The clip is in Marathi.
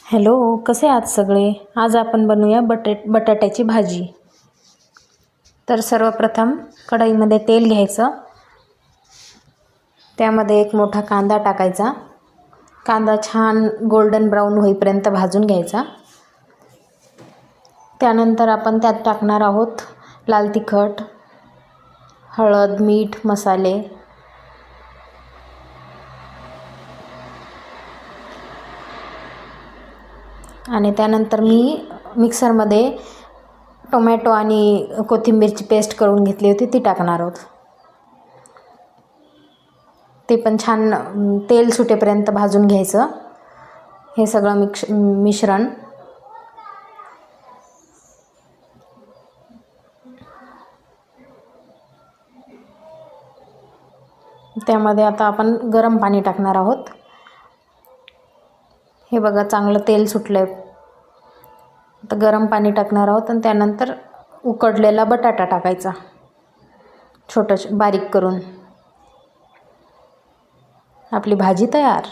हॅलो, कसे आहात सगळे? आज आपण बनवूया बटाट्याची भाजी. तर सर्वप्रथम कढईमध्ये तेल घ्यायचं, त्यामध्ये एक मोठा कांदा टाकायचा. कांदा छान गोल्डन ब्राऊन होईपर्यंत भाजून घ्यायचा. त्यानंतर आपण त्यात टाकणार आहोत लाल तिखट, हळद, मीठ, मसाले. आणि त्यानंतर मी मिक्सरमध्ये टोमॅटो आणि कोथिंबीरची पेस्ट करून घेतली होती, ती टाकणार आहोत. ते पण छान तेल सुटेपर्यंत भाजून घ्यायचं हे सगळं मिश्रण. त्यामध्ये आता आपण गरम पाणी टाकणार आहोत. हे बघा, चांगलं तेल सुटलं आहे. आता गरम पाणी टाकणार आहोत आणि त्यानंतर उकडलेला बटाटा टाकायचा, बारीक करून. आपली भाजी तयार.